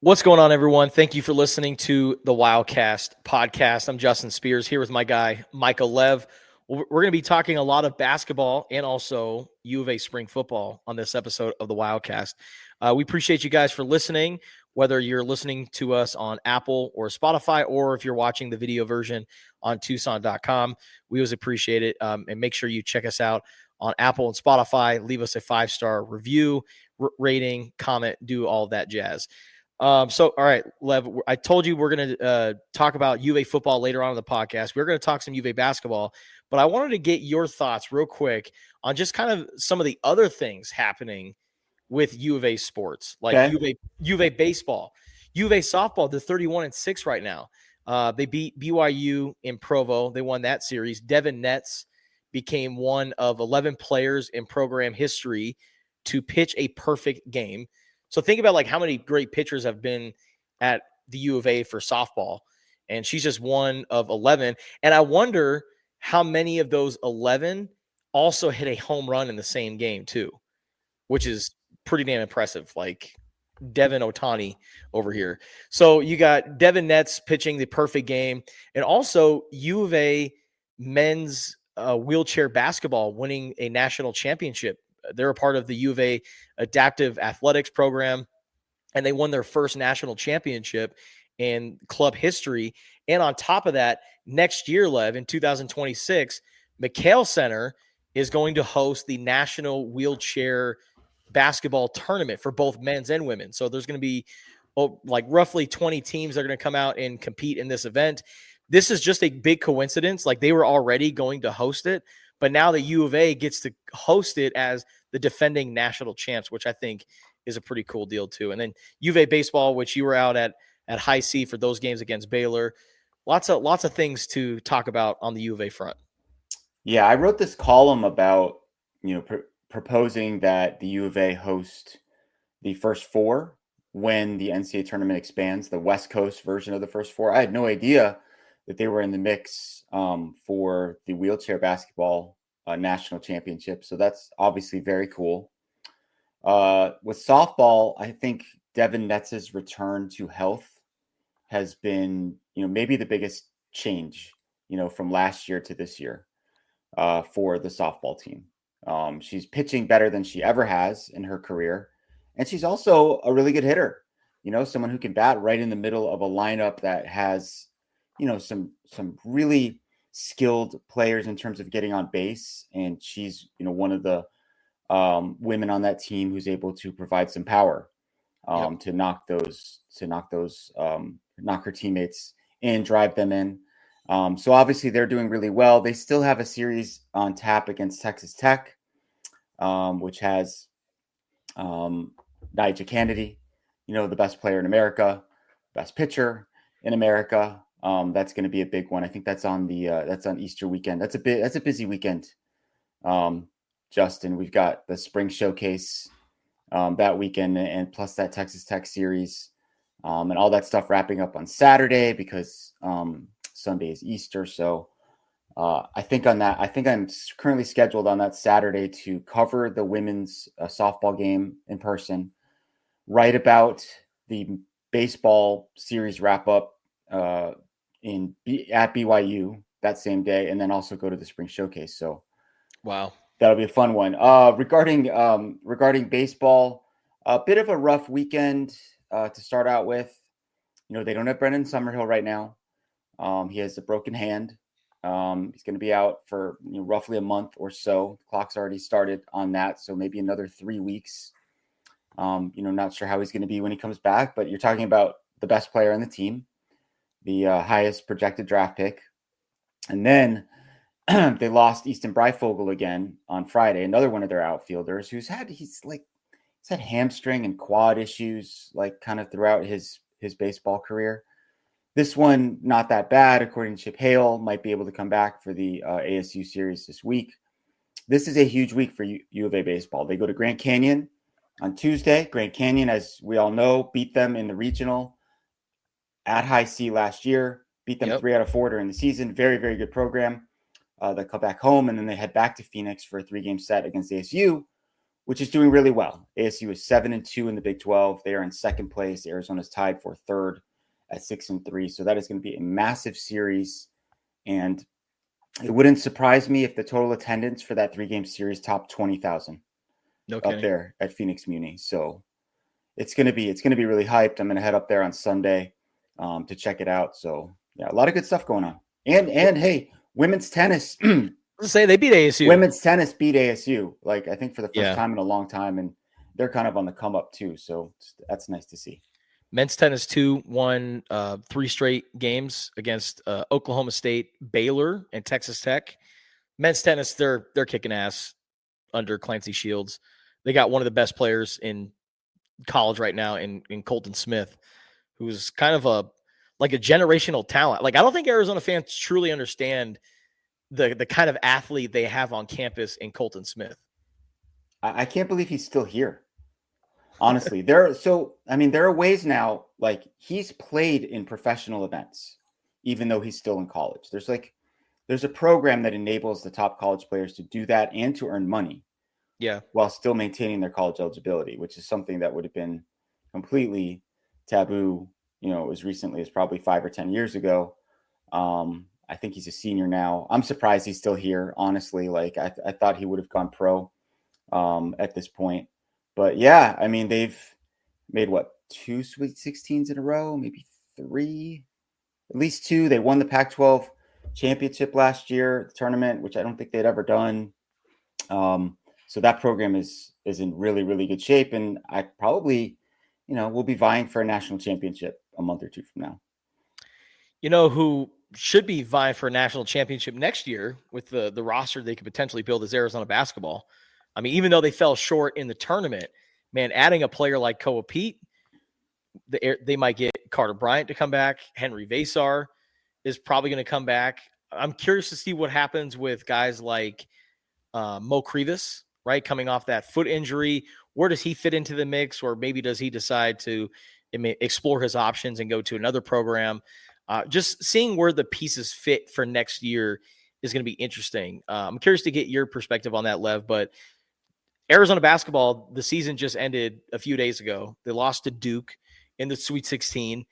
What's going on, everyone? Thank you for listening to the Wildcast podcast. I'm Justin Spears here with my guy, Michael Lev. We're going to be talking a lot of basketball and also U of A spring football on this episode of the Wildcast. We appreciate you guys for listening, whether you're listening to us on Apple or Spotify, or if you're watching the video version on Tucson.com. We always appreciate it. And make sure you check us out on Apple and Spotify. Leave us a 5-star review, rating, comment, do all that jazz. All right, Lev, I told you we're going to talk about U of A football later on in the podcast. We're going to talk some U of A basketball, but I wanted to get your thoughts real quick on just kind of some of the other things happening with U of A sports, like U of A baseball, U of A softball. They're 31-6 right now. They beat BYU in Provo. They won that series. Devin Netz became one of 11 players in program history to pitch a perfect game. So think about like how many great pitchers have been at the U of A for softball, and she's just one of 11. And I wonder how many of those 11 also hit a home run in the same game too, which is pretty damn impressive. Like Devin Otani over here. So you got Devin Netz pitching the perfect game, and also U of A men's wheelchair basketball winning a national championship. They're a part of the U of A adaptive athletics program, and they won their first national championship in club history. And on top of that, next year, Lev, in 2026, McHale Center is going to host the National Wheelchair Basketball Tournament for both men's and women. So there's going to be like roughly 20 teams that are going to come out and compete in this event. This is just a big coincidence. Like they were already going to host it, but now the U of A gets to host it as the defending national champs, which I think is a pretty cool deal too. And then U of A baseball, which you were out at High C for those games against Baylor. Lots of things to talk about on the U of A front. Yeah, I wrote this column about, proposing that the U of A host the first four when the NCAA tournament expands, the West Coast version of the first four. I had no idea that they were in the mix for the wheelchair basketball national championship. So that's obviously very cool. With softball, I think Devin Netz's return to health has been, maybe the biggest change, from last year to this year for the softball team. She's pitching better than she ever has in her career. And she's also a really good hitter, someone who can bat right in the middle of a lineup that has, some really skilled players in terms of getting on base. And she's, one of the women on that team who's able to provide some power to knock her teammates in, drive them in. So obviously they're doing really well. They still have a series on tap against Texas Tech, which has Nyjah Kennedy, the best player in America, best pitcher in America. That's going to be a big one. I think that's on Easter weekend. That's a busy weekend. Justin, we've got the spring showcase that weekend, and plus that Texas Tech series, and all that stuff wrapping up on Saturday because Sunday is Easter. So I think I'm currently scheduled on that Saturday to cover the women's softball game in person, right about the baseball series wrap up at BYU that same day, and then also go to the spring showcase. So wow, that'll be a fun one. Regarding baseball, a bit of a rough weekend to start out with. They don't have Brendan Summerhill right now. He has a broken hand. He's going to be out for roughly a month or so. The clock's already started on that, so maybe another 3 weeks. Not sure how he's going to be when he comes back, but you're talking about the best player on the team, the highest projected draft pick. And then they lost Easton Breifogel again on Friday, another one of their outfielders he's had hamstring and quad issues like kind of throughout his baseball career. This one, not that bad, according to Chip Hale, might be able to come back for the ASU series this week. This is a huge week for U of A baseball. They go to Grand Canyon on Tuesday. Grand Canyon, as we all know, beat them in the regional at High C last year, beat them 3 out of 4 during the season. Very, very good program. They come back home, and then they head back to Phoenix for a 3-game set against ASU, which is doing really well. ASU is 7-2 in the Big 12. They are in second place. Arizona's tied for third at 6-3. So that is going to be a massive series. And it wouldn't surprise me if the total attendance for that 3-game series topped 20,000 up there at Phoenix Muni. So it's going to be really hyped. I'm going to head up there on Sunday to check it out. So yeah, a lot of good stuff going on. And hey, women's tennis. Say they beat ASU. Women's tennis beat ASU, like I think for the first time in a long time, and they're kind of on the come up too. So that's nice to see. Men's tennis 2 won 3 straight games against Oklahoma State, Baylor, and Texas Tech. Men's tennis, they're kicking ass under Clancy Shields. They got one of the best players in college right now in Colton Smith, who's kind of a generational talent. Like, I don't think Arizona fans truly understand the kind of athlete they have on campus in Colton Smith. I can't believe he's still here. Honestly, there are ways now, like he's played in professional events, even though he's still in college. There's a program that enables the top college players to do that and to earn money. Yeah. While still maintaining their college eligibility, which is something that would have been completely taboo, as recently as probably 5 or 10 years ago. I think he's a senior now. I'm surprised he's still here, honestly. Like I thought he would have gone pro at this point. But yeah, I mean, they've made 2 Sweet 16s in a row, maybe 3, at least 2. They won the Pac-12 championship last year, the tournament, which I don't think they'd ever done. So that program is in really, really good shape. And I probably, will be vying for a national championship a month or 2 from now. You know who should be vying for a national championship next year with the roster they could potentially build is Arizona basketball. I mean, even though they fell short in the tournament, man, adding a player like Koa Pete, they might get Carter Bryant to come back. Henri Veesaar is probably going to come back. I'm curious to see what happens with guys like Mo Krivas, right, coming off that foot injury. Where does he fit into the mix? Or maybe does he decide to explore his options and go to another program? Just seeing where the pieces fit for next year is going to be interesting. I'm curious to get your perspective on that, Lev, but Arizona basketball, the season just ended a few days ago. They lost to Duke in the Sweet 16.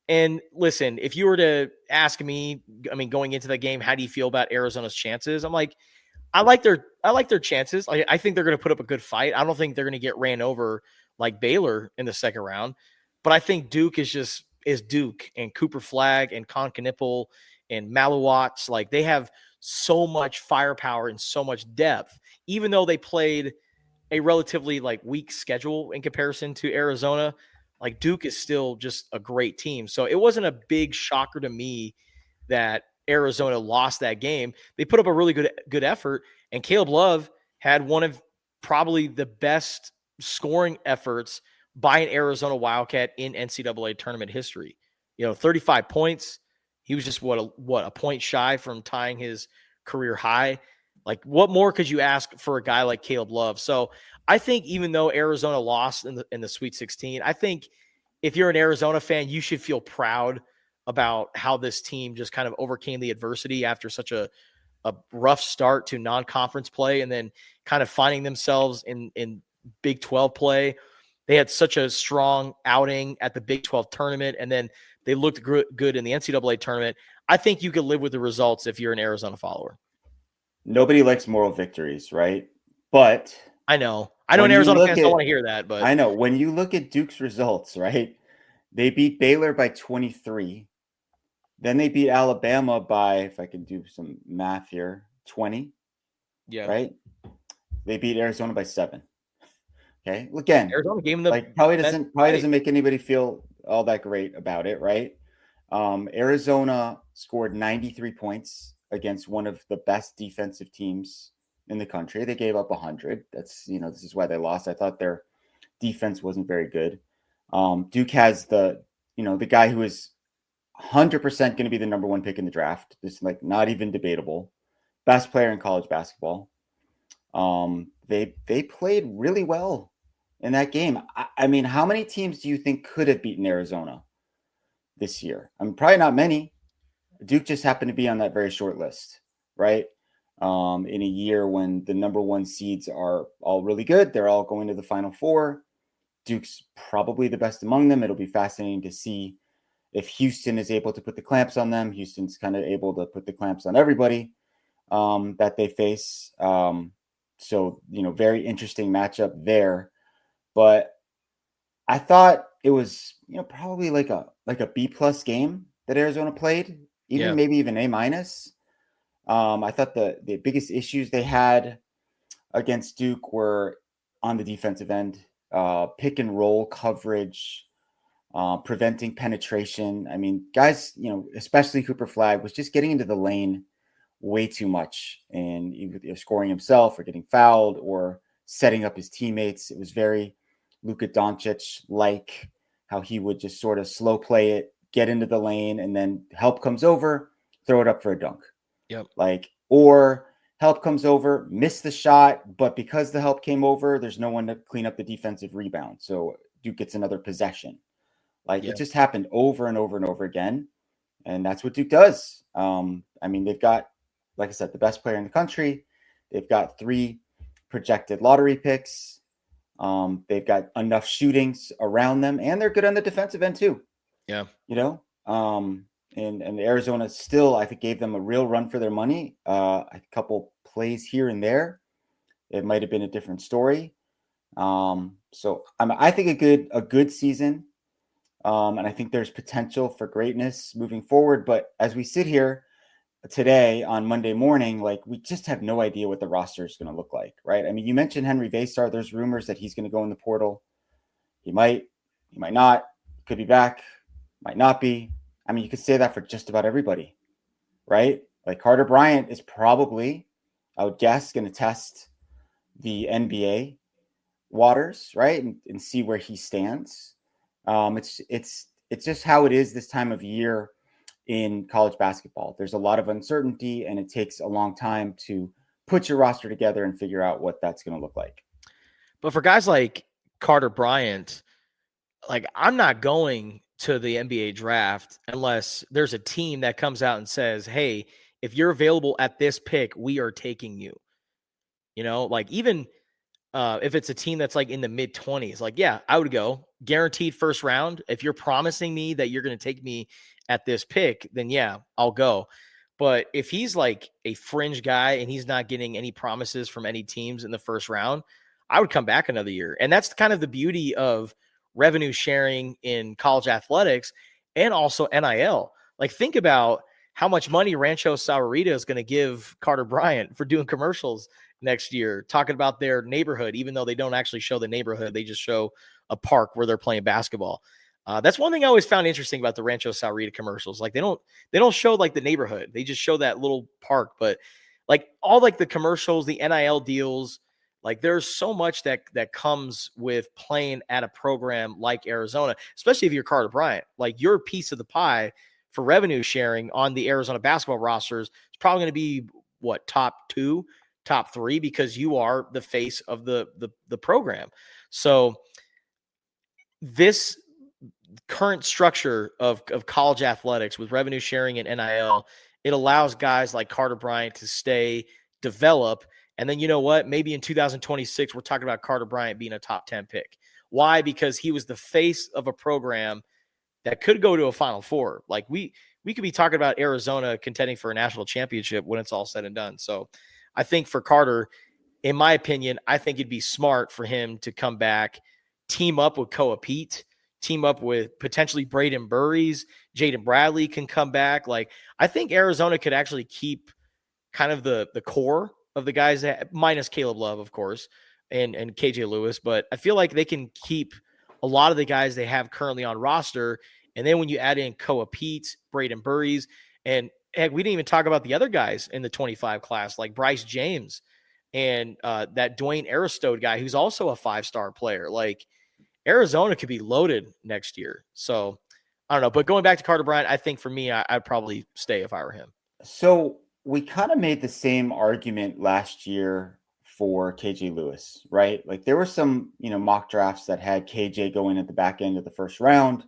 And listen, if you were to ask me, going into the game, how do you feel about Arizona's chances? I'm like, I like their chances. I think they're going to put up a good fight. I don't think they're going to get ran over like Baylor in the second round, but I think Duke is Duke, and Cooper Flagg and Con Knipple and Maluwats. Like, they have so much firepower and so much depth, even though they played a relatively weak schedule in comparison to Arizona. Like, Duke is still just a great team. So it wasn't a big shocker to me that Arizona lost that game. They put up a really good effort, and Caleb Love had one of probably the best scoring efforts by an Arizona Wildcat in NCAA tournament history. 35 points. He was just a point shy from tying his career high. Like, what more could you ask for a guy like Caleb Love? So I think even though Arizona lost in the Sweet 16, I think if you're an Arizona fan, you should feel proud about how this team just kind of overcame the adversity after such a rough start to non-conference play, and then kind of finding themselves in Big 12 play. They had such a strong outing at the Big 12 tournament, and then they looked good in the NCAA tournament. I think you could live with the results if you're an Arizona follower. Nobody likes moral victories, right? But I know Arizona fans don't want to hear that, but I know when you look at Duke's results, right? They beat Baylor by 23. Then they beat Alabama by, if I can do some math here, 20. Yeah. Right? They beat Arizona by 7. Okay. Again, Arizona gave them probably doesn't make anybody feel all that great about it, right? Arizona scored 93 points against one of the best defensive teams in the country. They gave up 100. That's, this is why they lost. I thought their defense wasn't very good. Duke has the guy who is 100% going to be the number 1 pick in the draft. It's not even debatable. Best player in college basketball. They played really well in that game. I mean, how many teams do you think could have beaten Arizona this year? Probably not many. Duke just happened to be on that very short list, right? in a year when the number one seeds are all really good. They're all going to the Final Four. Duke's probably the best among them. It'll be fascinating to see if Houston is able to put the clamps on them. Houston's kind of able to put the clamps on everybody that they face. So, very interesting matchup there. But I thought it was, probably like a B+ game that Arizona played, maybe even A-. I thought the biggest issues they had against Duke were on the defensive end, pick and roll coverage, preventing penetration. I mean, guys, especially Cooper Flagg was just getting into the lane way too much and either scoring himself or getting fouled or setting up his teammates. It was very Luka Doncic like, how he would just sort of slow play it, get into the lane, and then help comes over, throw it up for a dunk. Yep. Or help comes over, miss the shot, but because the help came over, there's no one to clean up the defensive rebound. So Duke gets another possession. It just happened over and over and over again. And that's what Duke does. They've got, like I said, the best player in the country. They've got 3 projected lottery picks. They've got enough shootings around them, and they're good on the defensive end too. Yeah. And Arizona still, I think, gave them a real run for their money. A couple plays here and there, it might have been a different story. I think a good season. And I think there's potential for greatness moving forward. But as we sit here today on Monday morning, we just have no idea what the roster is going to look like, right? I mean, you mentioned Henri Veesaar. There's rumors that he's going to go in the portal. He might not, could be back, might not be. I mean, you could say that for just about everybody, right? Carter Bryant is probably, I would guess, going to test the NBA waters, right? And see where he stands. It's just how it is this time of year in college basketball. There's a lot of uncertainty, and it takes a long time to put your roster together and figure out what that's going to look like. But for guys like Carter Bryant, I'm not going to the NBA draft unless there's a team that comes out and says, hey, if you're available at this pick, we are taking you. Even if it's a team that's in the mid-20s, yeah, I would go. Guaranteed first round. If you're promising me that you're going to take me at this pick, then yeah, I'll go. But if he's a fringe guy and he's not getting any promises from any teams in the first round, I would come back another year. And that's kind of the beauty of revenue sharing in college athletics and also NIL. Think about how much money Rancho Saurita is going to give Carter Bryant for doing commercials next year, talking about their neighborhood, even though they don't actually show the neighborhood. They just show a park where they're playing basketball. That's one thing I always found interesting about the Rancho Saurita commercials. They don't show the neighborhood. They just show that little park, but all the commercials, the NIL deals, there's so much that comes with playing at a program like Arizona, especially if you're Carter Bryant. Your piece of the pie for revenue sharing on the Arizona basketball rosters is probably going to be top 2, top 3, because you are the face of the program. So this current structure of college athletics with revenue sharing and NIL, it allows guys like Carter Bryant to stay, develop, and then you know what? Maybe in 2026, we're talking about Carter Bryant being a top 10 pick. Why? Because he was the face of a program that could go to a Final Four. We could be talking about Arizona contending for a national championship when it's all said and done. So I think for Carter, in my opinion, I think it'd be smart for him to come back, team up with Koa Pete, team up with potentially Braden Burries, Jaden Bradley can come back. I think Arizona could actually keep kind of the core of the guys that, minus Caleb Love, of course, and KJ Lewis, but I feel like they can keep a lot of the guys they have currently on roster. And then when you add in Koa Pete, Braden Burries, and heck, we didn't even talk about the other guys in the 25 class, like Bryce James and that Dwayne Aristode guy, who's also a 5-star player. Arizona could be loaded next year. So I don't know. But going back to Carter Bryant, I think for me, I'd probably stay if I were him. So we kind of made the same argument last year for KJ Lewis, right? There were some, mock drafts that had KJ going at the back end of the first round.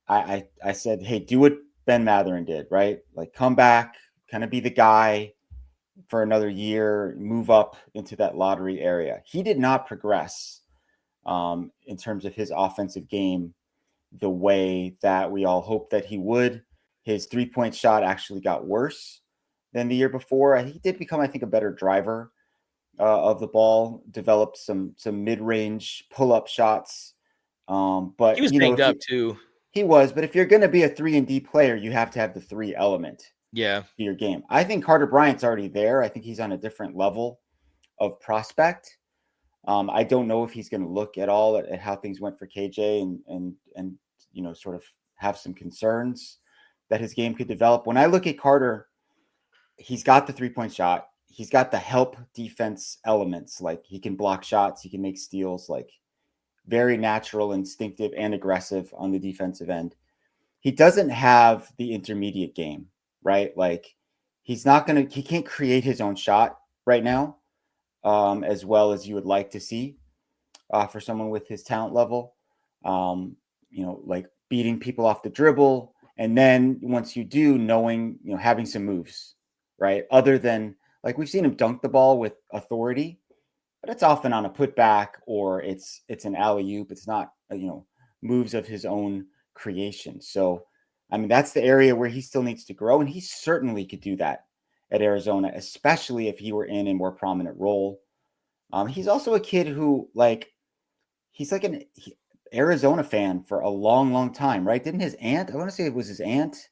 I said, hey, do what Ben Matherin did, right? Come back, kind of be the guy, for another year, move up into that lottery area. He did not progress in terms of his offensive game the way that we all hoped that he would. His 3-point shot actually got worse than the year before. He did become, I think, a better driver of the ball, developed some mid-range pull-up shots. He But, was banged up too. he was, but if you're going to be a 3-and-D player, you have to have the 3 element Yeah. to your game. I think Carter Bryant's already there. I think he's on a different level of prospect. I don't know if he's going to look at all at how things went for KJ and sort of have some concerns that his game could develop. When I look at Carter, he's got the 3-point shot. He's got the help defense elements. Like he can block shots, he can make steals, like very natural, instinctive, and aggressive on the defensive end. He doesn't have the intermediate game, right? Like he can't create his own shot right now as well as you would like to see for someone with his talent level. Like beating people off the dribble. And then once you do, knowing, having some moves, right? Other than like we've seen him dunk the ball with authority, but it's often on a putback or it's an alley-oop. It's not, moves of his own creation. So, I mean, that's the area where he still needs to grow. And he certainly could do that at Arizona, especially if he were in a more prominent role. He's also a kid who he's like an Arizona fan for a long, long time, right? Didn't his aunt, I want to say it was his aunt,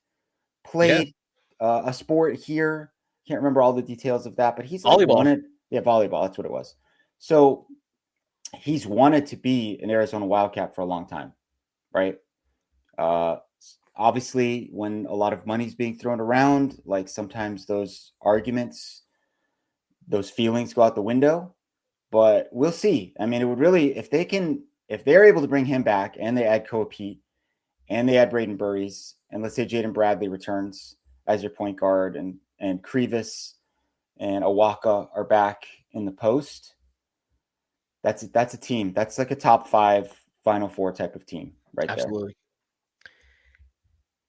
played a sport here. Can't remember all the details of that, but he's like Volleyball. volleyball. That's what it was. So he's wanted to be an Arizona Wildcat for a long time, right? Obviously, when a lot of money's being thrown around, like sometimes those arguments, those feelings go out the window. But we'll see. I mean, it would really, if they're able to bring him back and they add Koa Pete and they add Braden Burries, and let's say Jaden Bradley returns as your point guard and Krivas and Awaka are back in the post, that's a team. That's like a top 5 Final Four type of team right there. Absolutely.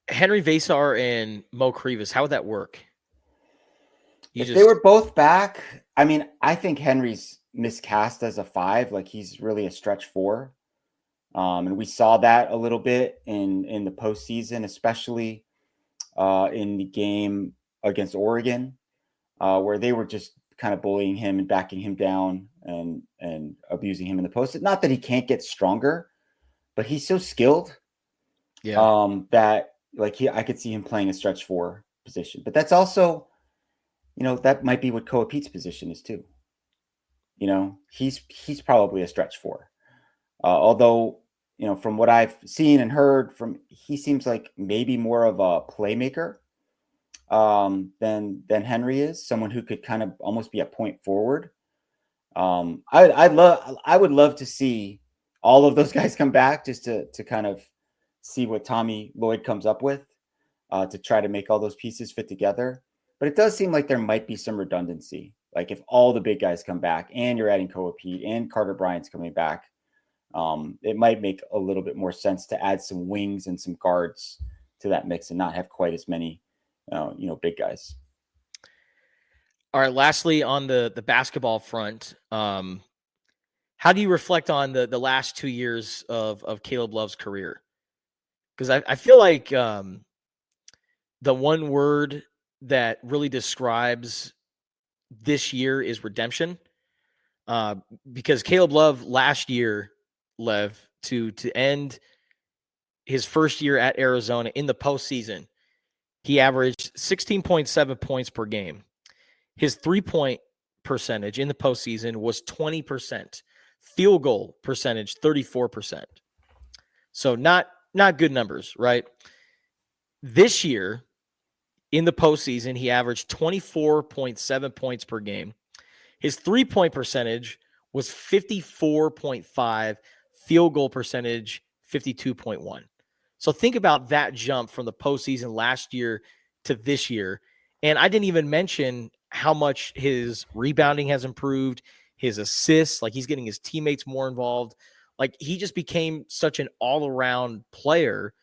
Henri Veesaar and Mo Krivas, how would that work? They were both back, I mean, I think Henry's miscast as a 5. Like he's really a stretch 4. And we saw that a little bit in the postseason, especially in the game against Oregon, where they were just kind of bullying him and backing him down and abusing him in the post. Not that he can't get stronger, but he's so skilled that I could see him playing a stretch 4 position. But that's also, that might be what Koa Pete's position is too. He's probably a stretch 4. Although, from what I've seen and heard he seems like maybe more of a playmaker than Henry is, someone who could kind of almost be a point forward. I would love to see all of those guys come back just to kind of see what Tommy Lloyd comes up with to try to make all those pieces fit together. But it does seem like there might be some redundancy. Like if all the big guys come back and you're adding Koa Pete and Carter Bryant's coming back, it might make a little bit more sense to add some wings and some guards to that mix and not have quite as many, big guys. All right. Lastly, on the basketball front, how do you reflect on the last 2 years of Caleb Love's career? Because I feel like the one word that really describes this year is redemption. Because Caleb Love last year, Lev, to end his first year at Arizona in the postseason, he averaged 16.7 points per game. His 3-point percentage in the postseason was 20%. Field goal percentage, 34%. So not good numbers, right? This year, in the postseason, he averaged 24.7 points per game. His 3-point percentage was 54.5, field goal percentage 52.1. So think about that jump from the postseason last year to this year. And I didn't even mention how much his rebounding has improved, his assists, like he's getting his teammates more involved. Like he just became such an all-around player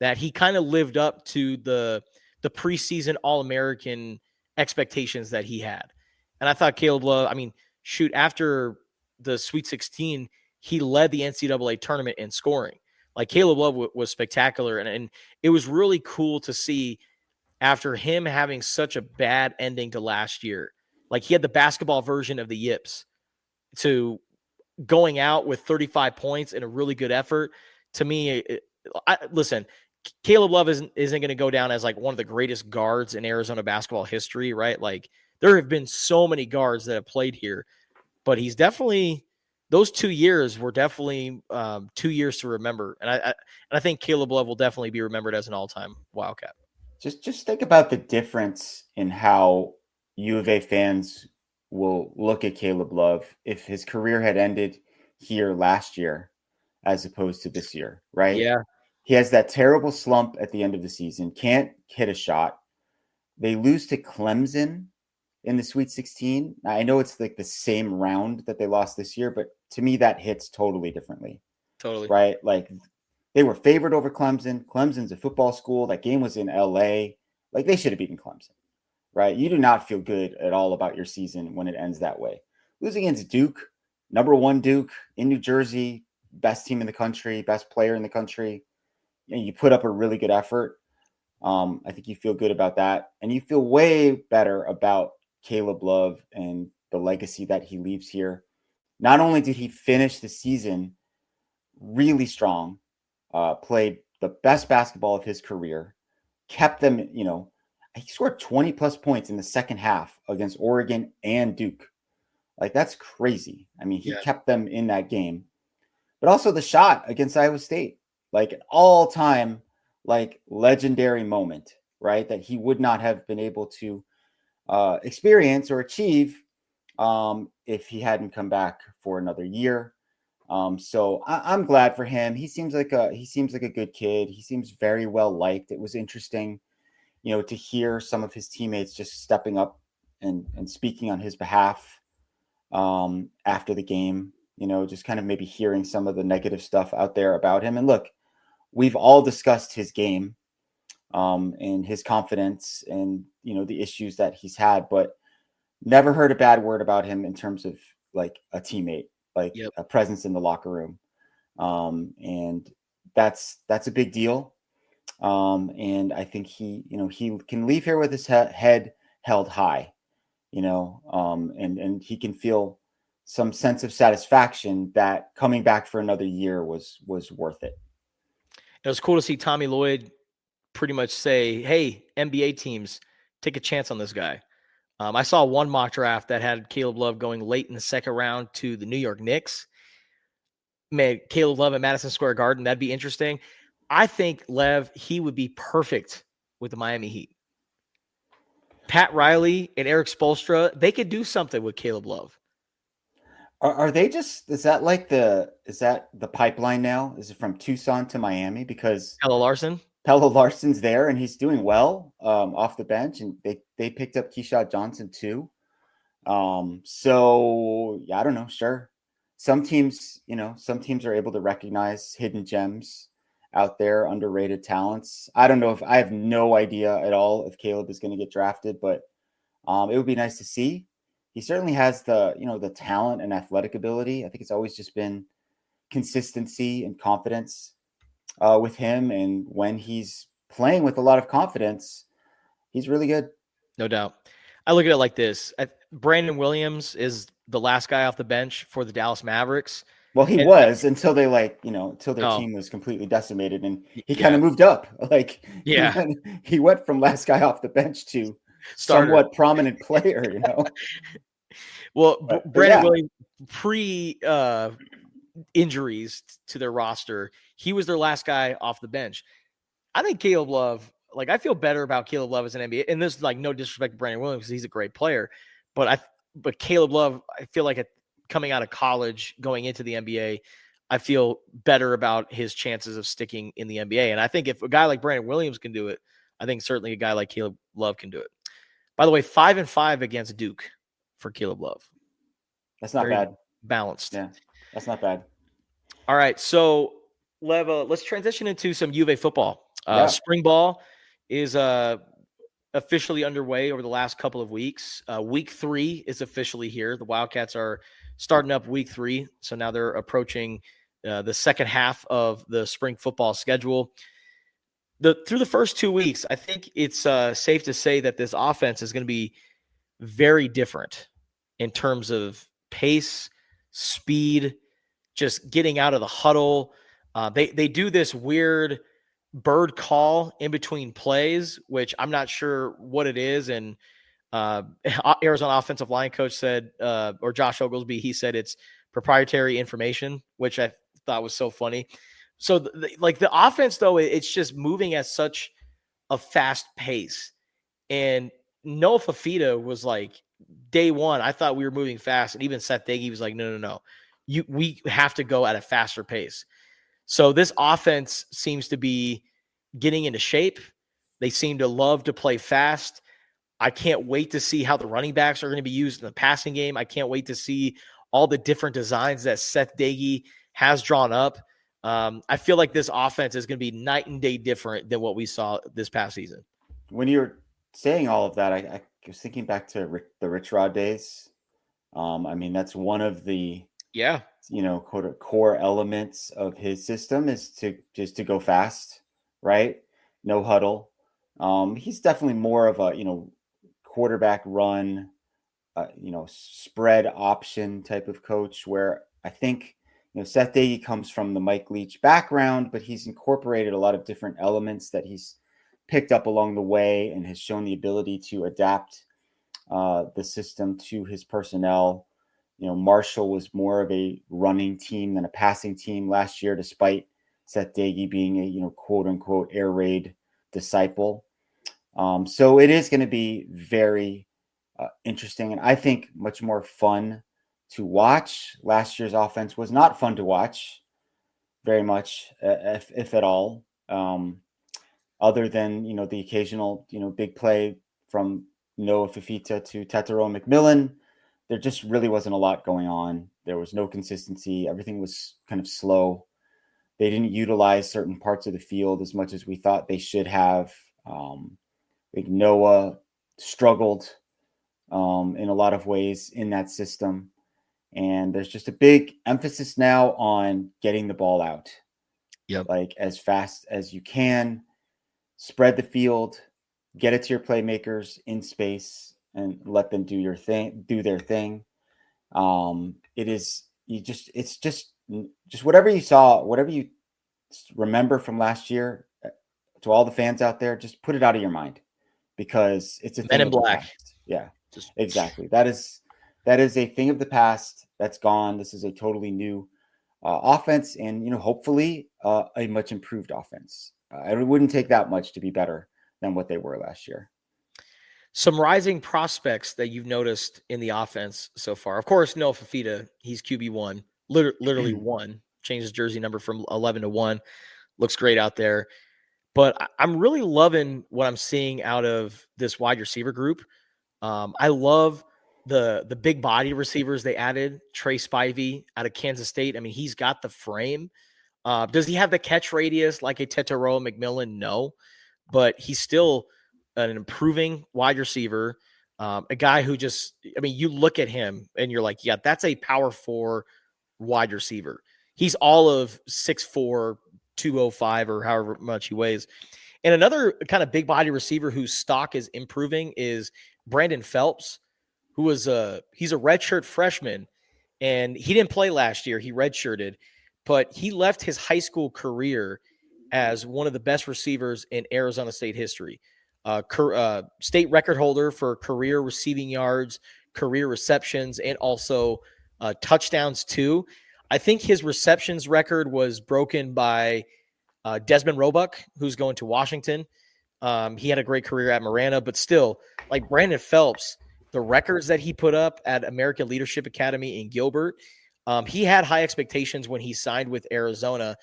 that he kind of lived up to the preseason All-American expectations that he had. And I thought Caleb Love, I mean, shoot, after the Sweet 16, he led the NCAA tournament in scoring. Like Caleb Love was spectacular. And it was really cool to see after him having such a bad ending to last year. Like he had the basketball version of the Yips to going out with 35 points and a really good effort. To me, listen, Caleb Love isn't going to go down as like one of the greatest guards in Arizona basketball history, right? Like there have been so many guards that have played here, but he's definitely those 2 years were definitely 2 years to remember. And I think Caleb Love will definitely be remembered as an all-time Wildcat. Just think about the difference in how U of A fans will look at Caleb Love if his career had ended here last year as opposed to this year, right? Yeah. He has that terrible slump at the end of the season, can't hit a shot. They lose to Clemson in the Sweet 16. Now, I know it's like the same round that they lost this year, but to me, that hits totally differently. Totally. Right? Like they were favored over Clemson. Clemson's a football school. That game was in LA. Like they should have beaten Clemson, right? You do not feel good at all about your season when it ends that way. Losing against Duke, number 1 Duke in New Jersey, best team in the country, best player in the country. You put up a really good effort. I think you feel good about that. And you feel way better about Caleb Love and the legacy that he leaves here. Not only did he finish the season really strong, played the best basketball of his career, kept them, he scored 20 plus points in the second half against Oregon and Duke. Like that's crazy. I mean, he kept them in that game, but also the shot against Iowa State, like an all-time, like legendary moment, right? That he would not have been able to experience or achieve if he hadn't come back for another year. So I'm glad for him. He seems like a good kid. He seems very well liked. It was interesting, to hear some of his teammates just stepping up and speaking on his behalf after the game. Just kind of maybe hearing some of the negative stuff out there about him. And look, we've all discussed his game and his confidence and the issues that he's had, but never heard a bad word about him in terms of like a teammate, like a presence in the locker room. And that's a big deal. And I think he can leave here with his head held high, and he can feel some sense of satisfaction that coming back for another year was worth it. It was cool to see Tommy Lloyd pretty much say, hey, NBA teams, take a chance on this guy. I saw one mock draft that had Caleb Love going late in the second round to the New York Knicks. Man, Caleb Love at Madison Square Garden, that'd be interesting. I think, Lev, he would be perfect with the Miami Heat. Pat Riley and Eric Spoelstra, they could do something with Caleb Love. Are they just, is that the pipeline now? Is it from Tucson to Miami? Because Pelle Larson's there and he's doing well off the bench, and they picked up Keyshawn Johnson too. So yeah, I don't know. Sure. Some teams are able to recognize hidden gems out there, underrated talents. I have no idea at all if Caleb is going to get drafted, but it would be nice to see. He certainly has the talent and athletic ability. I think it's always just been consistency and confidence with him. And when he's playing with a lot of confidence, he's really good. No doubt. I look at it like this. Brandon Williams is the last guy off the bench for the Dallas Mavericks. Well, he was until they until their team was completely decimated, and he kind of moved up. Like, he went from last guy off the bench to somewhat prominent player, Well, Brandon Williams injuries to their roster, he was their last guy off the bench. I think Caleb Love, like I feel better about Caleb Love as an NBA, and there's like no disrespect to Brandon Williams because he's a great player, but Caleb Love, I feel like coming out of college, going into the NBA, I feel better about his chances of sticking in the NBA. And I think if a guy like Brandon Williams can do it, I think certainly a guy like Caleb Love can do it. By the way, 5-5 against Duke for Caleb Love. That's not bad. Balanced. Yeah, that's not bad. All right, so Lev, let's transition into some U of A football. Spring ball is officially underway over the last couple of weeks. Week 3 is officially here. The Wildcats are starting up week 3. So now they're approaching the second half of the spring football schedule. Through the first 2 weeks, I think it's safe to say that this offense is going to be very different in terms of pace, speed, just getting out of the huddle. They do this weird bird call in between plays, which I'm not sure what it is. And Arizona offensive line coach said, or Josh Oglesby, he said it's proprietary information, which I thought was so funny. So the offense, though, it's just moving at such a fast pace. And Noah Fafita was like, day one, I thought we were moving fast. And even Seth Dagey was like, no. We have to go at a faster pace. So this offense seems to be getting into shape. They seem to love to play fast. I can't wait to see how the running backs are going to be used in the passing game. I can't wait to see all the different designs that Seth Dagey has drawn up. I feel like this offense is going to be night and day different than what we saw this past season. When you're saying all of that, I was thinking back to the Rich Rod days. I mean, that's one of the core elements of his system is to go fast, right? No huddle. He's definitely more of a quarterback run, spread option type of coach. Where I think Seth Dagey comes from the Mike Leach background, but he's incorporated a lot of different elements that he's picked up along the way and has shown the ability to adapt the system to his personnel. Marshall was more of a running team than a passing team last year, despite Seth Dagey being a quote unquote air raid disciple. So it is going to be very interesting, and I think much more fun to watch. Last year's offense was not fun to watch very much, if at all. Other than the occasional big play from Noah Fafita to Tetero McMillan, there just really wasn't a lot going on. There was no consistency. Everything was kind of slow. They didn't utilize certain parts of the field as much as we thought they should have. I think Noah struggled in a lot of ways in that system. And there's just a big emphasis now on getting the ball out. Yep. Like as fast as you can, spread the field, get it to your playmakers in space, and let them do their thing. It's just whatever you saw, whatever you remember from last year, to all the fans out there, just put it out of your mind, because it's a Men thing in of the Black. past. Yeah, exactly. That is a thing of the past that's gone. This is a totally new offense, and hopefully a much improved offense. It wouldn't take that much to be better than what they were last year. Some rising prospects that you've noticed in the offense so far. Of course, Noah Fafita, he's QB1, literally one. Changed his jersey number from 11 to 1. Looks great out there. But I'm really loving what I'm seeing out of this wide receiver group. I love the big body receivers they added. Trey Spivey out of Kansas State. I mean, he's got the frame. Does he have the catch radius like a Tetero McMillan? No. But he's still an improving wide receiver, a guy who you look at him and you're like, yeah, that's a power 4 wide receiver. He's all of 6'4", 205 or however much he weighs. And another kind of big body receiver whose stock is improving is Brandon Phelps, who he's a redshirt freshman, and he didn't play last year. He redshirted, but he left his high school career as one of the best receivers in Arizona State history. State record holder for career receiving yards, career receptions, and also touchdowns too. I think his receptions record was broken by Desmond Roebuck, who's going to Washington. He had a great career at Marana, but still, like Brandon Phelps, the records that he put up at American Leadership Academy in Gilbert, he had high expectations when he signed with Arizona.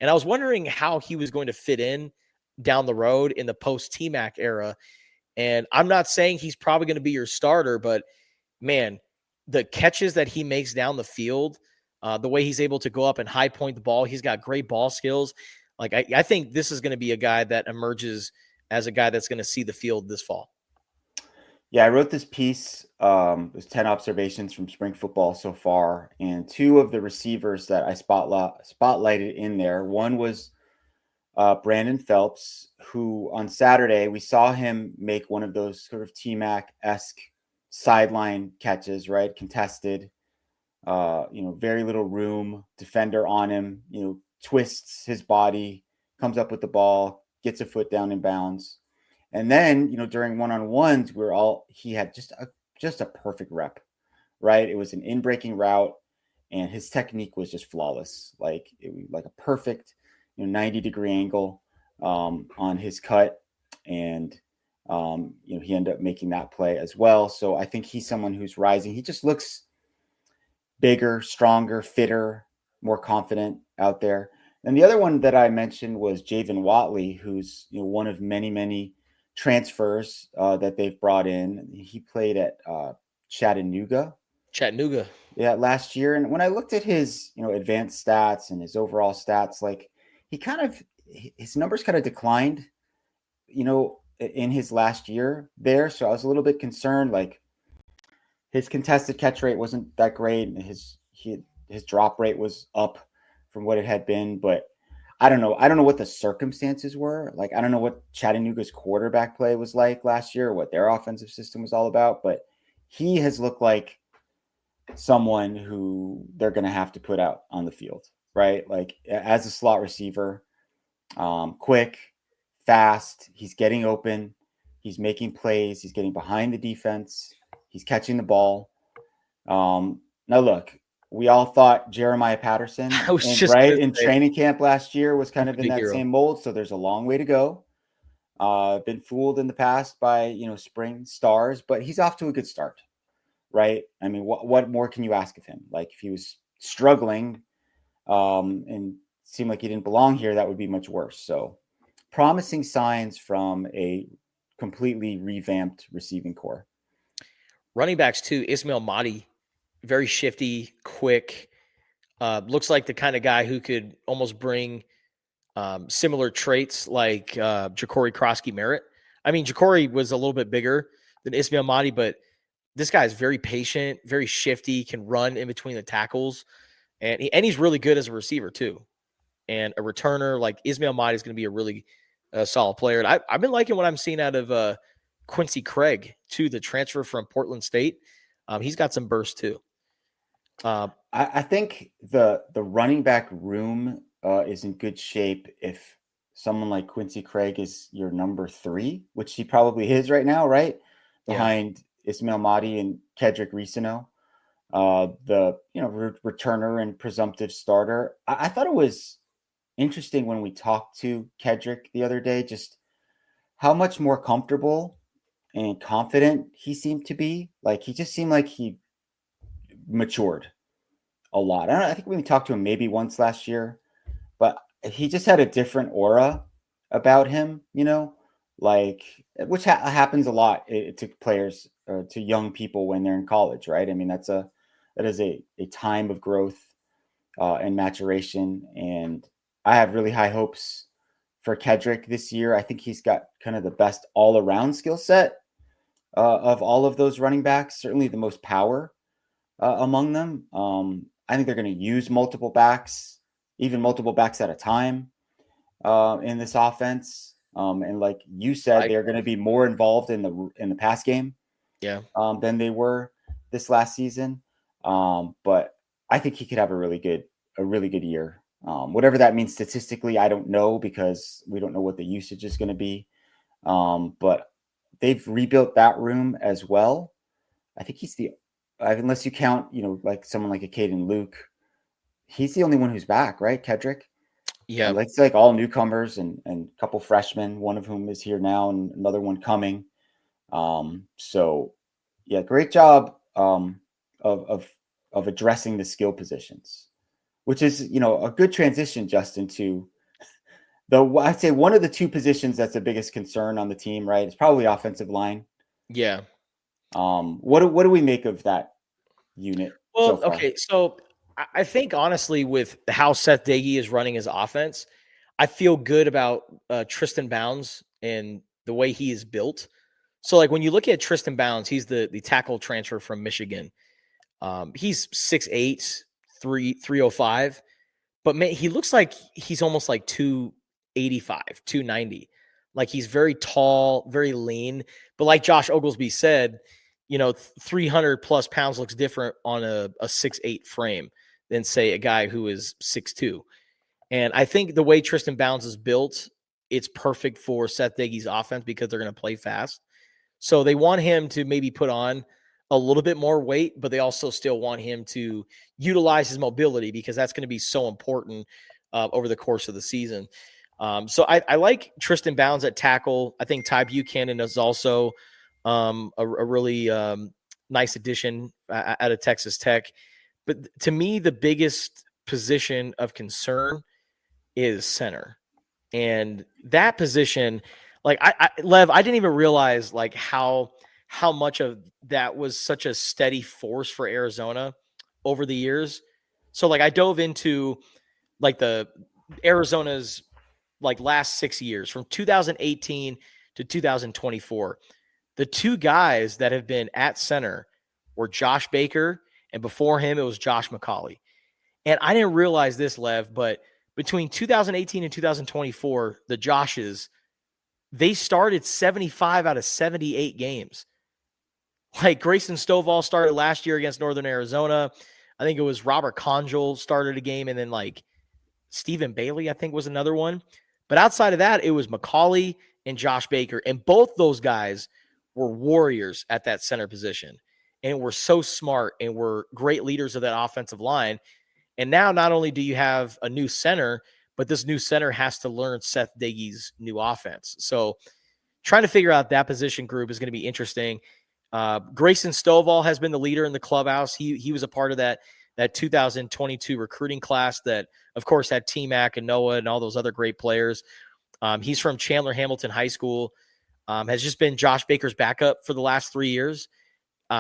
And I was wondering how he was going to fit in down the road in the post-TMAC era. And I'm not saying he's probably going to be your starter, but man, the catches that he makes down the field, the way he's able to go up and high point the ball, he's got great ball skills. Like I think this is going to be a guy that emerges as a guy that's going to see the field this fall? Yeah, I wrote this piece. It was 10 observations from spring football so far, and two of the receivers that I spotlighted in there. One was Brandon Phelps, who on Saturday we saw him make one of those sort of T-Mac-esque sideline catches, right? Contested, very little room, defender on him, twists his body, comes up with the ball, gets a foot down in bounds. And then, during one-on-ones, he had just a perfect rep, right? It was an in-breaking route, and his technique was just flawless. Like it was like a perfect, 90-degree angle on his cut, and he ended up making that play as well. So I think he's someone who's rising. He just looks bigger, stronger, fitter, more confident out there. And the other one that I mentioned was Javen Watley, who's one of many, many transfers that they've brought in. He played at Chattanooga. Yeah, last year. And when I looked at his, advanced stats and his overall stats, like his numbers kind of declined, in his last year there. So I was a little bit concerned, like his contested catch rate wasn't that great, and his drop rate was up from what it had been. But I don't know. I don't know what the circumstances were. Like, I don't know what Chattanooga's quarterback play was like last year, or what their offensive system was all about. But he has looked like someone who they're going to have to put out on the field, right? Like as a slot receiver, quick, fast. He's getting open. He's making plays. He's getting behind the defense. He's catching the ball. Now, look, we all thought Jeremiah Patterson, in training camp last year was kind of in that same mold. So there's a long way to go. Been fooled in the past by, spring stars, but he's off to a good start, right? I mean, what more can you ask of him? Like if he was struggling and seemed like he didn't belong here, that would be much worse. So promising signs from a completely revamped receiving core. Running backs too, Ismail Mahdi, very shifty, quick, looks like the kind of guy who could almost bring similar traits like Ja'Cory Krosky-Merritt. I mean, Ja'Cory was a little bit bigger than Ismail Mahdi, but this guy is very patient, very shifty, can run in between the tackles, and he's really good as a receiver too. And a returner like Ismail Mahdi is going to be a really solid player. And I've been liking what I'm seeing out of Quincy Craig too, the transfer from Portland State. He's got some burst too. I think the running back room is in good shape if someone like Quincy Craig is your number 3, which he probably is right now, right? Behind Ismail Mahdi and Kedrick Reesano, the returner and presumptive starter. I thought it was interesting when we talked to Kedrick the other day, just how much more comfortable and confident he seemed to be. Like he just seemed like he matured a lot. I think we talked to him maybe once last year, but he just had a different aura about him, like which happens a lot to players or to young people when they're in college, right? I mean, that is a time of growth and maturation, and I have really high hopes for Kedrick this year. I think he's got kind of the best all-around skill set of all of those running backs, certainly the most power among them. I think they're going to use multiple backs, even multiple backs at a time in this offense. And like you said, they're going to be more involved in the pass game than they were this last season. But I think he could have a really good year. Whatever that means statistically, I don't know, because we don't know what the usage is going to be. But they've rebuilt that room as well. I think he's unless you count, like someone like a Caden Luke, he's the only one who's back, right? Kedrick. Yeah. It's like all newcomers and a couple freshmen, one of whom is here now and another one coming. So yeah, great job of addressing the skill positions, which is, a good transition, Justin, to I'd say one of the two positions that's the biggest concern on the team, right? It's probably offensive line. Yeah. What do we make of that unit? Well, so okay. So I think honestly, with how Seth Doege is running his offense, I feel good about Tristan Bounds and the way he is built. So like when you look at Tristan Bounds, he's the tackle transfer from Michigan. He's 6'8", 305, but man, he looks like he's almost like 285, 290. Like he's very tall, very lean. But like Josh Oglesby said, 300 plus pounds looks different on a 6'8" frame than say a guy who is 6'2". And I think the way Tristan Bounds is built, it's perfect for Seth Diggy's offense because they're going to play fast. So they want him to maybe put on a little bit more weight, but they also still want him to utilize his mobility because that's going to be so important over the course of the season. So I like Tristan Bounds at tackle. I think Ty Buchanan is also a really nice addition out of Texas Tech. But to me, the biggest position of concern is center. And that position, like Lev, I didn't even realize like how much of that was such a steady force for Arizona over the years. So like I dove into like the Arizona's like last 6 years from 2018 to 2024. The two guys that have been at center were Josh Baker, and before him it was Josh McCauley. And I didn't realize this, Lev, but between 2018 and 2024, the Joshes, they started 75 out of 78 games. Like Grayson Stovall started last year against Northern Arizona. I think it was Robert Conjol started a game, and then like Stephen Bailey, I think, was another one. But outside of that, it was McCauley and Josh Baker. And both those guys were warriors at that center position and were so smart and were great leaders of that offensive line. And now not only do you have a new center, but this new center has to learn Seth Diggy's new offense. So trying to figure out that position group is going to be interesting. Grayson Stovall has been the leader in the clubhouse. He was a part of that 2022 recruiting class that, of course, had T-Mac and Noah and all those other great players. He's from Chandler Hamilton High School, has just been Josh Baker's backup for the last 3 years.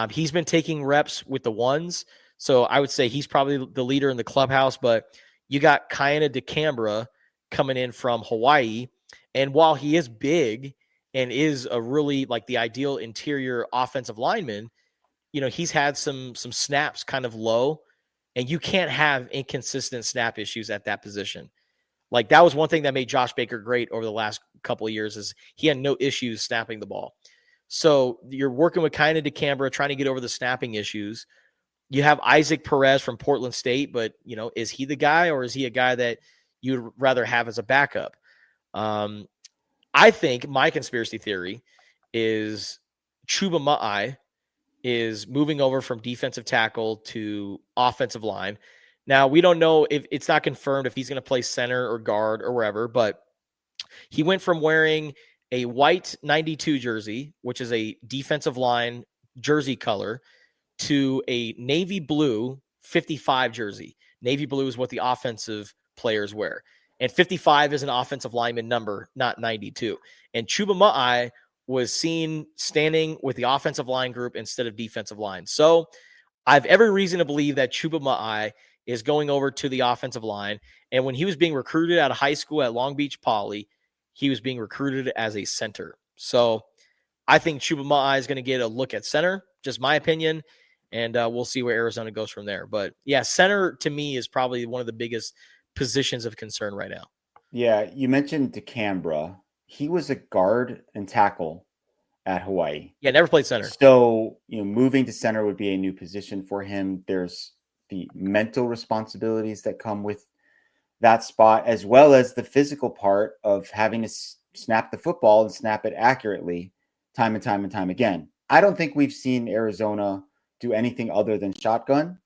He's been taking reps with the ones. So I would say he's probably the leader in the clubhouse, but you got Kaina DeCambra coming in from Hawaii. And while he is big and is a really like the ideal interior offensive lineman, he's had some snaps kind of low, and you can't have inconsistent snap issues at that position. Like that was one thing that made Josh Baker great over the last couple of years is he had no issues snapping the ball. So you're working with Kaina DeCambra, trying to get over the snapping issues. You have Isaac Perez from Portland State, but, is he the guy or is he a guy that you'd rather have as a backup? I think my conspiracy theory is Chuba Ma'ai is moving over from defensive tackle to offensive line. Now, we don't know if it's not confirmed if he's going to play center or guard or wherever, but he went from wearing a white 92 jersey, which is a defensive line jersey color, to a navy blue 55 jersey. Navy blue is what the offensive players wear. And 55 is an offensive lineman number, not 92. And Chuba Ma'ai was seen standing with the offensive line group instead of defensive line. So I have every reason to believe that Chuba Ma'ai is going over to the offensive line. And when he was being recruited out of high school at Long Beach Poly, he was being recruited as a center. So I think Chuba Ma'ai is going to get a look at center, just my opinion. And we'll see where Arizona goes from there. But yeah, center to me is probably one of the biggest positions of concern right now. Yeah, you mentioned DeCambra. He was a guard and tackle at Hawaii. Yeah, never played center. So, moving to center would be a new position for him. There's the mental responsibilities that come with that spot, as well as the physical part of having to snap the football and snap it accurately time and time and time again. I don't think we've seen Arizona do anything other than shotgun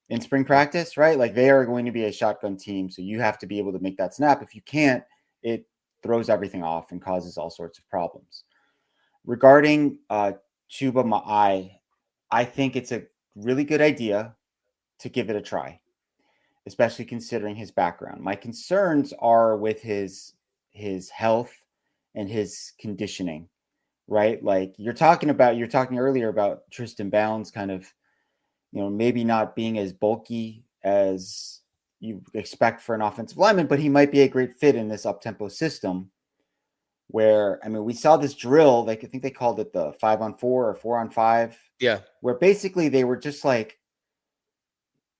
in spring practice, right? Like they are going to be a shotgun team. So you have to be able to make that snap. If you can't, it throws everything off and causes all sorts of problems. Regarding Chuba Ma'ai, I think it's a really good idea to give it a try, especially considering his background. My concerns are with his health and his conditioning, right? Like you're talking earlier about Tristan Bounds kind of, maybe not being as bulky as you expect for an offensive lineman, but he might be a great fit in this up-tempo system. where, I mean, we saw this drill, like I think they called it the 5-on-4 or 4-on-5, Yeah. where basically they were just like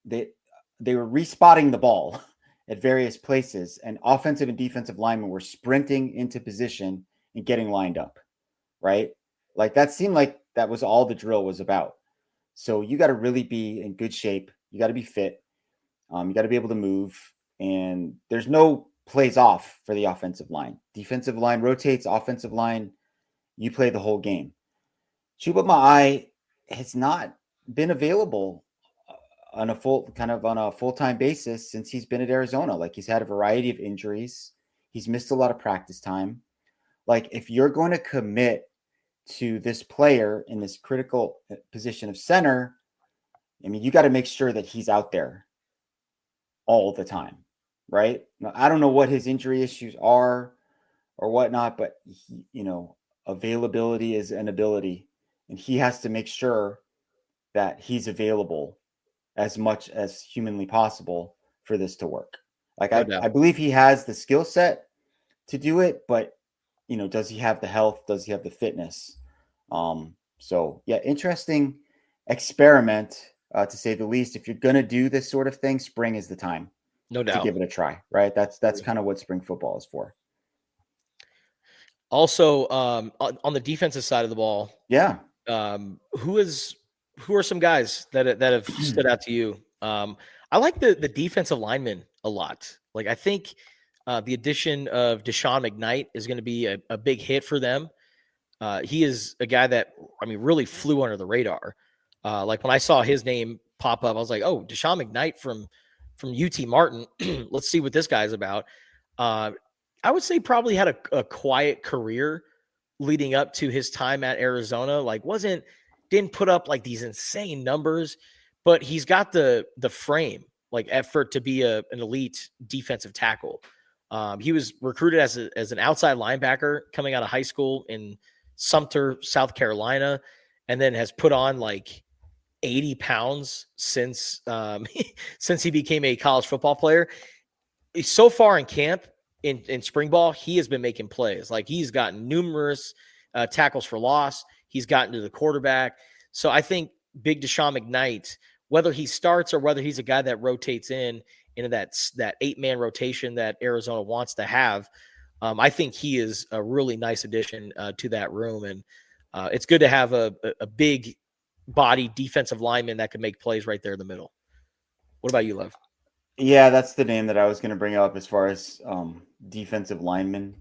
they were respotting the ball at various places, and offensive and defensive linemen were sprinting into position and getting lined up, right? Like that seemed like that was all the drill was about. So you got to really be in good shape. You got to be fit. You got to be able to move, and there's no plays off for the offensive line. Defensive line rotates, offensive line, you play the whole game. Chuba Ma'ai has not been available on a full-time basis since he's been at Arizona. Like he's had a variety of injuries. He's missed a lot of practice time. Like if you're going to commit to this player in this critical position of center, I mean, you got to make sure that he's out there all the time, right? Now, I don't know what his injury issues are or whatnot, but availability is an ability, and he has to make sure that he's available as much as humanly possible for this to work. Like No I doubt. believe he has the skill set to do it, but does he have the health? Does he have the fitness? So yeah, interesting experiment to say the least. If you're gonna do this sort of thing, spring is the time No to doubt. give it a try, right? That's kind of what spring football is for. Also, on the defensive side of the ball, Yeah. who are some guys that have stood out to you? I like the defensive linemen a lot. Like I think the addition of Deshaun McKnight is going to be a big hit for them. He is a guy that really flew under the radar. Like when I saw his name pop up, I was like, "Oh, Deshaun McKnight from UT Martin. Let's see what this guy's about." Uh, I would say probably had a quiet career leading up to his time at Arizona. Like didn't put up like these insane numbers, but he's got the frame like effort to be an elite defensive tackle. He was recruited as an outside linebacker coming out of high school in Sumter, South Carolina, and then has put on like 80 pounds since since he became a college football player. So far in camp in spring ball, he has been making plays. Like he's gotten numerous tackles for loss. He's gotten to the quarterback. So I think big Deshaun McKnight, whether he starts or whether he's a guy that rotates into that 8-man rotation that Arizona wants to have, I think he is a really nice addition to that room. And it's good to have a big body defensive lineman that can make plays right there in the middle. What about you, Lev? Yeah, that's the name that I was going to bring up as far as defensive linemen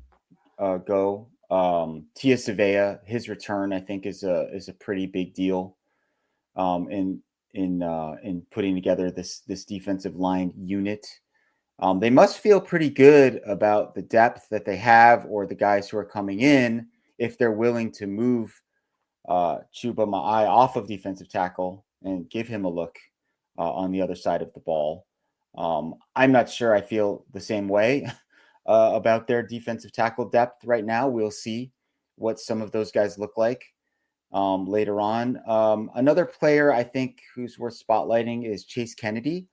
go. Tia Savea, his return, I think, is a pretty big deal in putting together this defensive line unit. They must feel pretty good about the depth that they have, or the guys who are coming in, if they're willing to move Chuba Ma'ai off of defensive tackle and give him a look on the other side of the ball. I'm not sure I feel the same way about their defensive tackle depth right now. We'll see what some of those guys look like later on. Another player I think who's worth spotlighting is Chase Kennedy,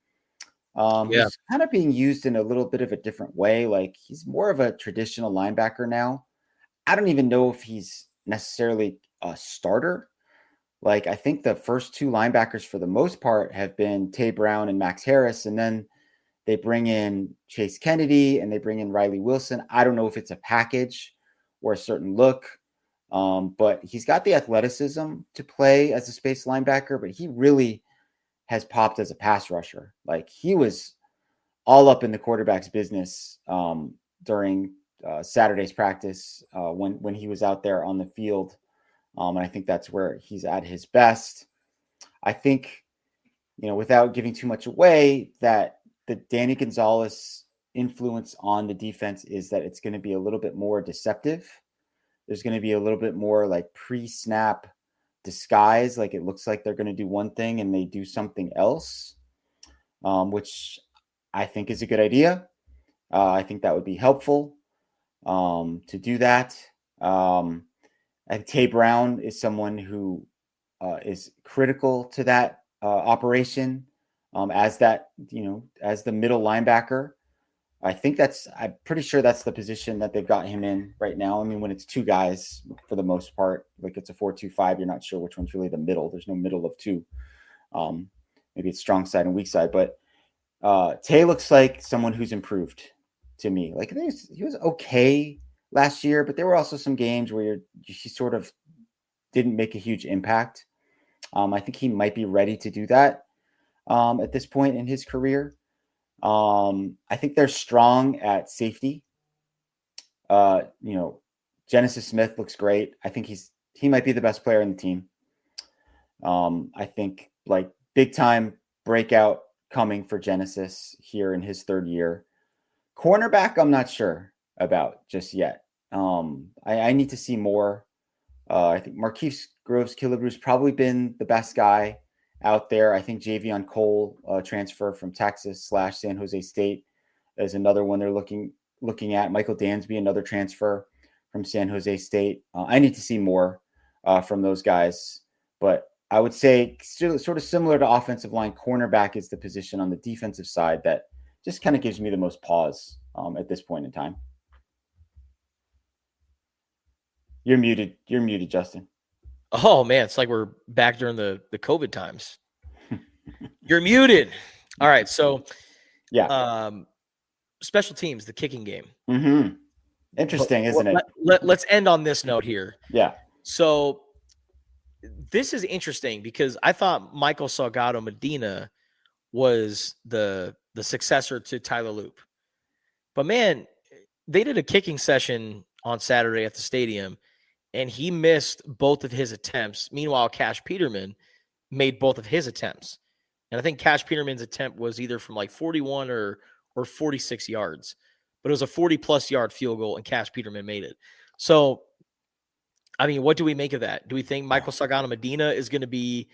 Yeah. who's kind of being used in a little bit of a different way. Like he's more of a traditional linebacker now. I don't even know if he's necessarily a starter. Like I think the first two linebackers for the most part have been Tay Brown and Max Harris, and then they bring in Chase Kennedy and they bring in Riley Wilson. I don't know if it's a package or a certain look, but he's got the athleticism to play as a space linebacker, but he really has popped as a pass rusher. Like he was all up in the quarterback's business during Saturday's practice when he was out there on the field. And I think that's where he's at his best. I think, without giving too much away, that the Danny Gonzalez influence on the defense is that it's going to be a little bit more deceptive. There's going to be a little bit more like pre-snap disguise. Like it looks like they're going to do one thing and they do something else, which I think is a good idea. I think that would be helpful to do that. And Tay Brown is someone who is critical to that operation as that, as the middle linebacker. I'm pretty sure that's the position that they've got him in right now. I mean, when it's two guys for the most part, like it's a 4-2-5, you're not sure which one's really the middle. There's no middle of two. Maybe it's strong side and weak side, but Tay looks like someone who's improved to me. Like he was okay last year, but there were also some games where he sort of didn't make a huge impact. I think he might be ready to do that at this point in his career. I think they're strong at safety. Genesis Smith looks great. I think he might be the best player in the team. I think like big time breakout coming for Genesis here in his third year. Cornerback, I'm not sure about just yet. I need to see more. I think Marquise Groves-Killebrew's probably been the best guy out there. I think Javion Cole, transfer from Texas / San Jose State, is another one they're looking at. Michael Dansby, another transfer from San Jose State. I need to see more from those guys, but I would say sort of similar to offensive line, cornerback is the position on the defensive side that just kind of gives me the most pause at this point in time. You're muted, Justin. Oh man, it's like we're back during the COVID times. You're muted. All right, so yeah, special teams, the kicking game. Mm-hmm. Interesting, isn't it? Let's end on this note here. Yeah. So this is interesting because I thought Michael Salgado Medina was the successor to Tyler Loop. But man, they did a kicking session on Saturday at the stadium, and he missed both of his attempts. Meanwhile, Cash Peterman made both of his attempts. And I think Cash Peterman's attempt was either from like 41 or 46 yards. But it was a 40-plus yard field goal, and Cash Peterman made it. So, I mean, what do we make of that? Do we think Michael Salgado Medina is going to be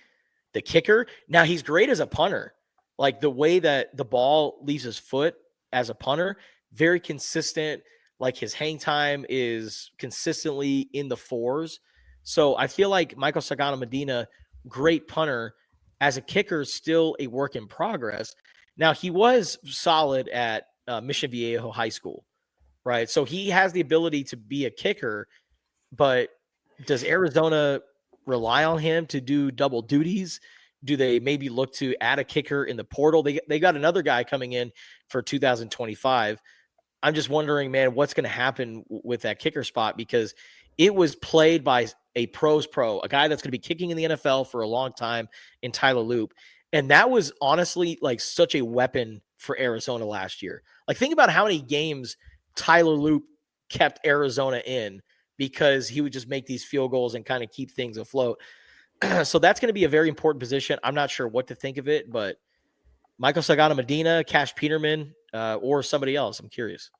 the kicker? Now, he's great as a punter. Like the way that the ball leaves his foot as a punter, very consistent. Like his hang time is consistently in the 4s. So I feel like Michael Salgado Medina, great punter. As a kicker, still a work in progress. Now, he was solid at Mission Viejo High School, right? So he has the ability to be a kicker, but does Arizona rely on him to do double duties? Do they maybe look to add a kicker in the portal? They got another guy coming in for 2025. I'm just wondering, man, what's going to happen with that kicker spot, because it was played by a pro's pro, a guy that's going to be kicking in the NFL for a long time in Tyler Loop. And that was honestly like such a weapon for Arizona last year. Like think about how many games Tyler Loop kept Arizona in because he would just make these field goals and kind of keep things afloat. So that's going to be a very important position. I'm not sure what to think of it, but Michael Salgado Medina, Cash Peterman, or somebody else. I'm curious.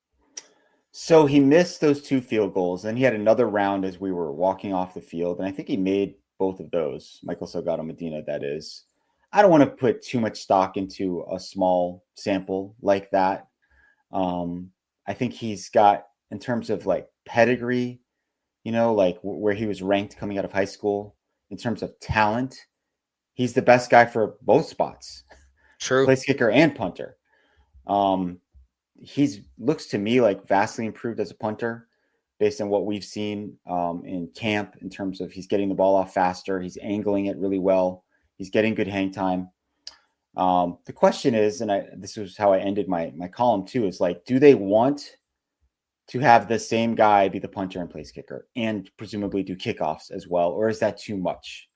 So he missed those 2 field goals, and he had another round as we were walking off the field, and I think he made both of those. Michael Salgado Medina, that is. I don't want to put too much stock into a small sample like that. I think he's got, in terms of like pedigree, like where he was ranked coming out of high school, in terms of talent, he's the best guy for both spots. True. Place kicker and punter. He's looks to me like vastly improved as a punter based on what we've seen in camp, in terms of he's getting the ball off faster. He's angling it really well. He's getting good hang time. The question is, and this was how I ended my column too, is like, do they want to have the same guy be the punter and place kicker and presumably do kickoffs as well? Or is that too much?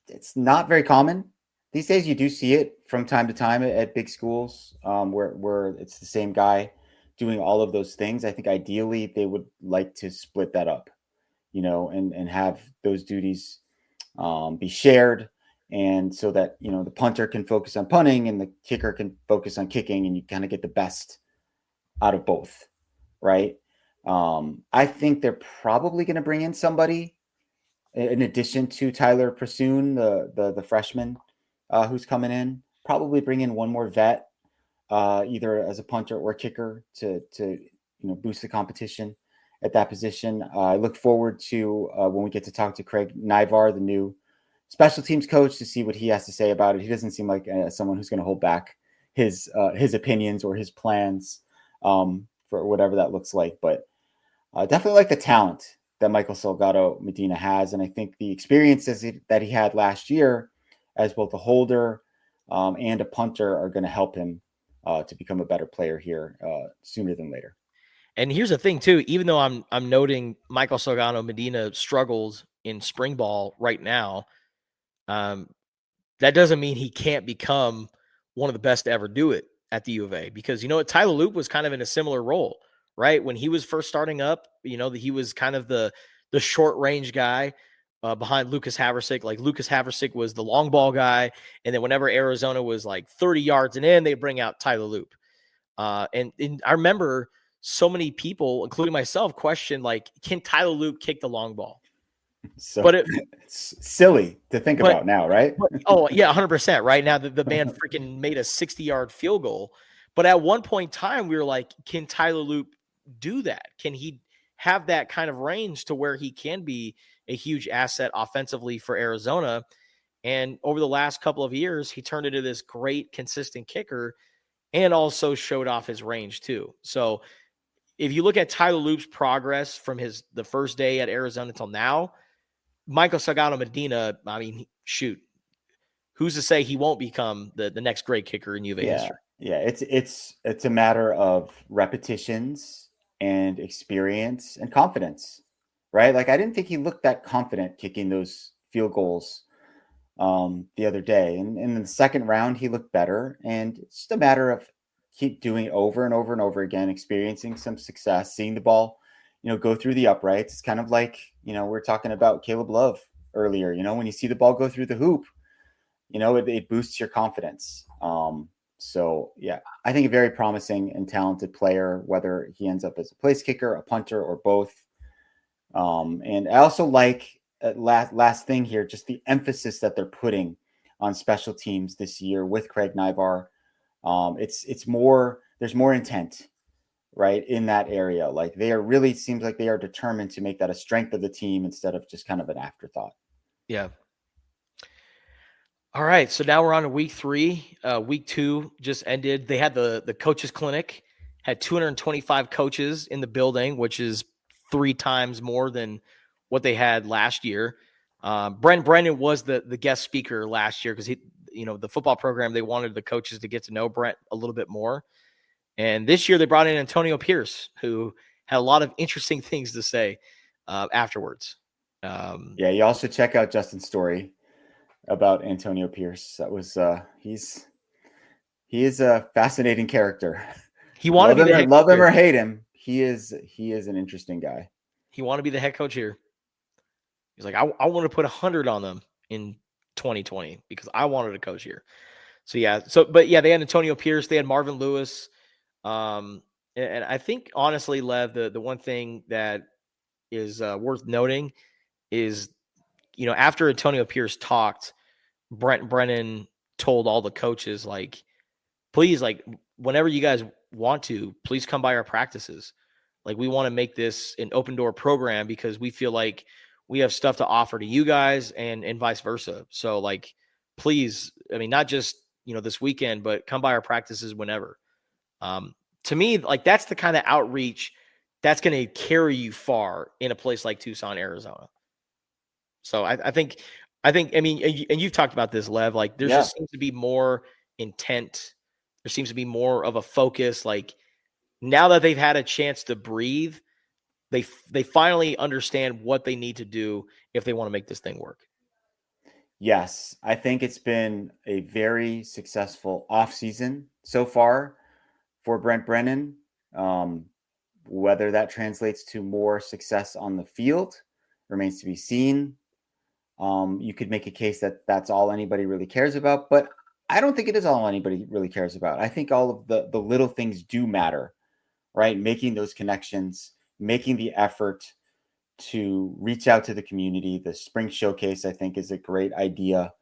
It's not very common these days. You do see it from time to time at big schools where it's the same guy doing all of those things. I think ideally they would like to split that up, and have those duties be shared. And so that, the punter can focus on punting and the kicker can focus on kicking, and you kind of get the best out of both. Right. I think they're probably going to bring in somebody in addition to Tyler Pursoon, the freshman who's coming in. Probably bring in one more vet, either as a punter or kicker to boost the competition at that position. I look forward to when we get to talk to Craig Nivar, the new special teams coach, to see what he has to say about it. He doesn't seem like someone who's going to hold back his opinions or his plans for whatever that looks like. But definitely like the talent that Michael Salgado Medina has, and I think the experiences that he had last year as both a holder and a punter are going to help him to become a better player here sooner than later. And here's the thing too, even though I'm noting Michael Salgado Medina struggles in spring ball right now, that doesn't mean he can't become one of the best to ever do it at the U of A, because you know what, Tyler Loop was kind of in a similar role, right? When he was first starting up, you know, he was kind of the short range guy behind Lucas Haversick. Like Lucas Haversick was the long ball guy, and then whenever Arizona was like 30 yards and in, they bring out Tyler Loop. And I remember so many people, including myself, questioned like, can Tyler Loop kick the long ball? So But it's silly to think about now, right? Oh yeah, 100%. Right now, the man freaking made a 60-yard field goal. But at one point in time, we were like, can Tyler Loop do that? Can he have that kind of range to where he can be a huge asset offensively for Arizona? And over the last couple of years, he turned into this great, consistent kicker and also showed off his range too. So if you look at Tyler Loop's progress from the first day at Arizona until now, Michael Salgado Medina, I mean, shoot, who's to say he won't become the next great kicker in U of A history? Yeah, it's a matter of repetitions and experience and confidence, right? Like I didn't think he looked that confident kicking those field goals the other day, and in the second round he looked better, and it's just a matter of keep doing it over and over and over again, experiencing some success, seeing the ball, go through the uprights. It's kind of like, we're talking about Caleb Love earlier. When you see the ball go through the hoop, it boosts your confidence. So yeah, I think a very promising and talented player, whether he ends up as a place kicker, a punter, or both. And I also like last thing here, just the emphasis that they're putting on special teams this year with Craig Nybar. It's more, there's more intent, right, in that area. Like they are really, seems like they are determined to make that a strength of the team instead of just kind of an afterthought. Yeah. All right, so now we're on to week 3. Week 2 just ended. They had the coaches clinic, had 225 coaches in the building, which is 3 times more than what they had last year. Brent Brennan was the guest speaker last year because the football program, they wanted the coaches to get to know Brent a little bit more. And this year they brought in Antonio Pierce, who had a lot of interesting things to say afterwards. Yeah, you also check out Justin's story about Antonio Pierce. That was he is a fascinating character. He wanted to be the head coach. Love him or hate him, he is an interesting guy. He wanted to be the head coach here. He's like, I want to put 100 on them in 2020 because I wanted to coach here. So yeah, but yeah, they had Antonio Pierce, they had Marvin Lewis, and I think honestly, Lev, the one thing that is worth noting is, after Antonio Pierce talked, Brent Brennan told all the coaches, like, please, like, whenever you guys want to, please come by our practices. Like, we want to make this an open door program because we feel like we have stuff to offer to you guys and vice versa. So, like, please, I mean, not just, this weekend, but come by our practices whenever. To me, like, that's the kind of outreach that's going to carry you far in a place like Tucson, Arizona. So I think, I mean, and you've talked about this, Lev, like there just seems to be more intent. There seems to be more of a focus. Like now that they've had a chance to breathe, they finally understand what they need to do if they want to make this thing work. Yes, I think it's been a very successful offseason so far for Brent Brennan. Whether that translates to more success on the field remains to be seen. You could make a case that that's all anybody really cares about, but I don't think it is all anybody really cares about. I think all of the little things do matter, right? Making those connections, making the effort to reach out to the community. The spring showcase, I think, is a great idea,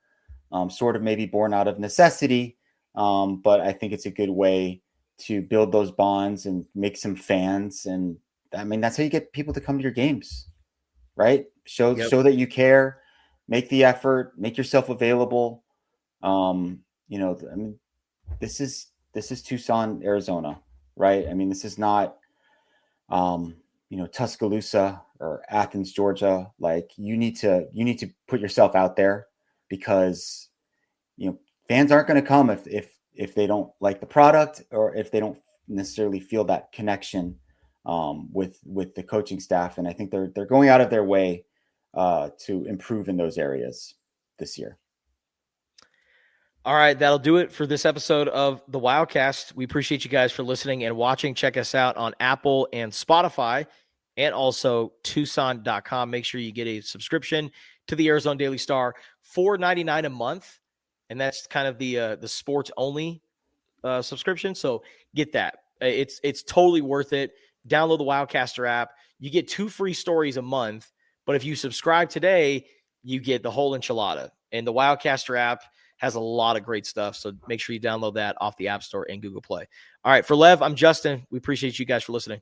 sort of maybe born out of necessity, but I think it's a good way to build those bonds and make some fans. And I mean, that's how you get people to come to your games, right? Show that you care, make the effort, make yourself available. I mean, this is Tucson, Arizona, right? I mean, this is not, Tuscaloosa or Athens, Georgia. Like you need to put yourself out there because, fans aren't going to come if they don't like the product or if they don't necessarily feel that connection with the coaching staff. And I think they're going out of their way to improve in those areas this year. All right, that'll do it for this episode of the Wildcast. We appreciate you guys for listening and watching. Check us out on Apple and Spotify and also Tucson.com. Make sure you get a subscription to the Arizona Daily Star, $4.99 a month. And that's kind of the sports only subscription. So get that. It's totally worth it. Download the Wildcaster app. You get 2 free stories a month. But if you subscribe today, you get the whole enchilada. And the Wildcaster app has a lot of great stuff. So make sure you download that off the App Store and Google Play. All right. For Lev, I'm Justin. We appreciate you guys for listening.